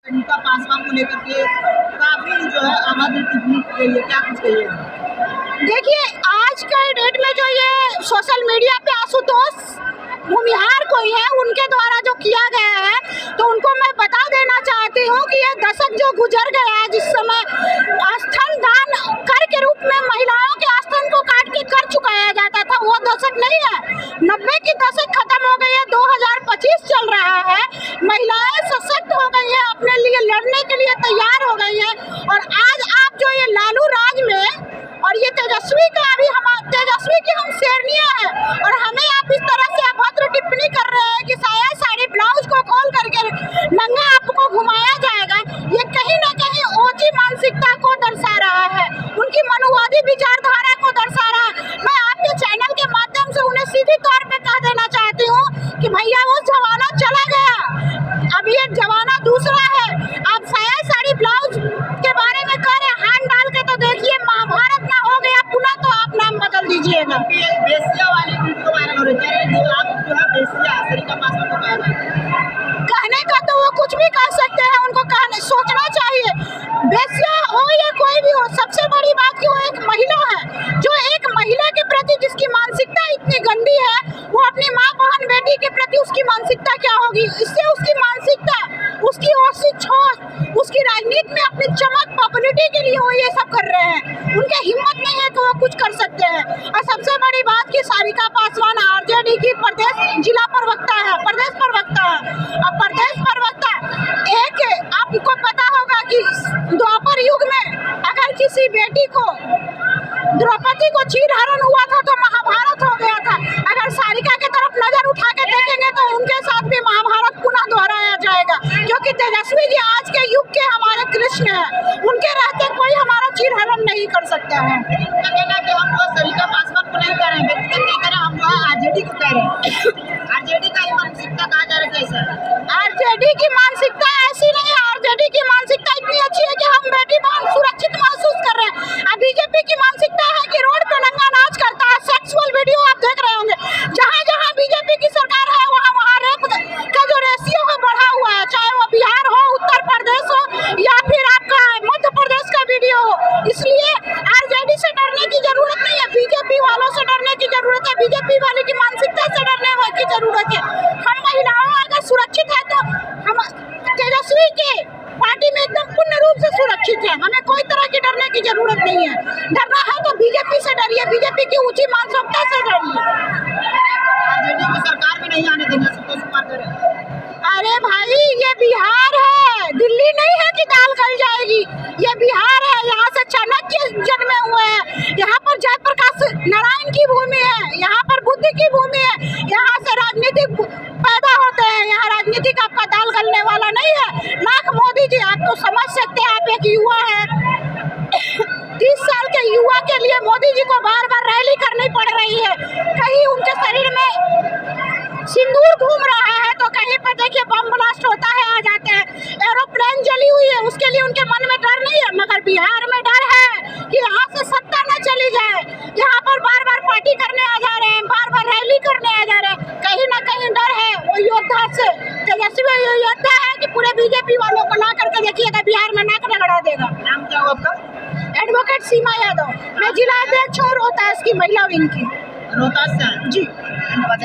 सरिता पासवान को लेकर के काफी जो है आम आदमी टिप्पणी कर रही है, क्या कुछ कहिए? देखिए, आज के डेट में जो ये सोशल मीडिया पे आशुतोष भूमिहार कोई है, उनके द्वारा जो किया गया है, तो उनको मैं बता देना चाहती हूँ कि ये दशक जो गुजर गया है, जिस समय स्तन दान कर के रूप में महिलाओं के स्तन को काट के कर चुकाया जाता था, वो दशक नहीं है। 90 की दशक खत्म हो गई है, 2025 चल रहा है। महिलाएं सशक्त हो गई है, अपने लिए लड़ने के लिए तैयार हो गई है। और आज आप जो ये लालू राज में और ये तेजस्वी का भी तेजस्वी की हम शेरनियां हैं, और हमें आप इस तरह से अभद्र टिप्पणी कर रहे हैं कि साया साड़ी ब्लाउज को खोल करके नंगा आपको घुमाया जाएगा। ये कहीं ना कहीं ओछी मानसिकता को दर्शा रहा है, उनकी मनुवादी विचारधारा को दर्शा रहा है। मैं आपके चैनल के माध्यम से उन्हें सीधी तौर पे कह देना चाहती हूँ कि भैया वो जमाना चला गया, अब ये जमाना दूसरा है। आप साया साड़ी ब्लाउज के बारे में कह रहे हैं, हाथ डाल के तो देखिए महाभारत ना हो गया पुनः, तो आप नाम बदल दीजिएगा। बेसिया वाली वीडियो वायरल हो रही है, जो आप जो है बेसिया सरिता पासवान को कह रहे हैं। कहने का तो वो कुछ भी कह सकते हैं, उनको कहने सोचना चाहिए। बेसिया हो या कोई भी हो, सबसे बड़ी बात कि वो एक महिला है, जो एक महिला के प्रति जिसकी मानसिकता इतनी गंदी है, वो अपनी माँ बहन बेटी के प्रति उसकी मानसिकता क्या होगी। इससे उसकी मानसिकता, उसकी उसकी राजनीति में अपनी चमक पॉपुलरिटी के लिए वो ये सब कर रहे हैं। उनके हिम्मत नहीं है कि वो कुछ कर सकते हैं। और सबसे बड़ी बात कि सारिका पासवान आरजेडी की प्रदेश जिला प्रवक्ता है, प्रदेश प्रवक्ता है। और प्रदेश प्रवक्ता एक, आपको पता होगा कि द्वापर युग में अगर किसी बेटी को द्रौपदी को चीरहरण हुआ था तो महाभारत हो गया था। अगर सारिका की तरफ नजर उठा के देखेंगे तो उनके साथ भी महाभारत पुनः दोहराया जाएगा, क्योंकि तेजस्वी जी आज के युग के हमारे कृष्ण हैं, उनके रहते कोई हमारा चीरहरण नहीं कर सकता है। उनका कहना है कि हम लोग सरिता पासवान को नहीं कह रहे हैं, व्यक्तिगत नहीं कह रहे हैं, हम जो है आरजेडी को कह रहे हैं। आरजेडी का ही मानसिकता कहा जा रहा है कैसा? आरजेडी की मानसिकता ऐसी नहीं है। आरजेडी की मानसिकता इतनी अच्छी है कि हम बेटी बहन सुरक्षित महसूस कर रहे हैं। अब बीजेपी की मानसिकता है कि रोड पे नंगा नाच करता है, सेक्सुअल वीडियो आप देख रहे होंगे। जहाँ जहाँ बीजेपी की सरकार है, वहाँ वहाँ रेप का जो रेशियो है बढ़ा हुआ है, चाहे वो बिहार हो, उत्तर प्रदेश हो, या फिर आपका मध्य प्रदेश का वीडियो हो। इसलिए आरजेडी से डरने की जरूरत नहीं है, बीजेपी वालों से डरने की जरूरत है, बीजेपी वाले की मानसिकता से डरने की जरूरत है। हम महिलाओं अगर सुरक्षित है तो हम तेजस्वी के पार्टी में एकदम पूर्ण रूप से सुरक्षित है, हमें कोई तरह की डरने की जरूरत नहीं है। डरना है तो बीजेपी से डरिए, बीजेपी की ऊंची मानसिकता से डरिए। आरजेडी की सरकार भी नहीं आने देंगे, संतोष कुमार कह रहे हैं। अरे भाई, ये बिहार है, दिल्ली नहीं है कि दाल गल जाएगी। ये बिहार है, यहाँ से चाणक्य जन्मे हुए हैं, यहाँ पर जयप्रकाश नारायण की भूमि है, यहाँ पर बुद्धि की भूमि है, यहाँ से राजनीतिक पैदा होते हैं। यहाँ राजनीतिक आपका दाल गलने वाला नहीं है। लाख मोदी जी, आप तो समझ सकते हैं, आप एक युवा है। 30 साल के युवा के लिए मोदी जी को बार बार रैली करनी पड़ रही है। कहीं उनके शरीर में सिंदूर घूम रहा है तो कहीं पर देखिए बम ब्लास्ट होता है, आ जाते हैं। एरोप्लेन जली हुई है, उसके लिए उनके मन में डर नहीं है, मगर बिहार में डर है कि यहाँ से सत्ता न चली जाए। यहाँ पर बार बार पार्टी करने आ जा रहे हैं, बार बार रैली करने आ जा रहे हैं, कहीं ना कहीं डर है वो योद्धा से। तेजस्वी योद्धा है कि पूरे बीजेपी वालों को ला करके देखिएगा बिहार में नाक रगड़ा देगा। नाम क्या हुआ आपका? एडवोकेट सीमा यादव, मैं जिला अध्यक्ष हूँ रोहतास की महिला विंग की। रोहतास से जी।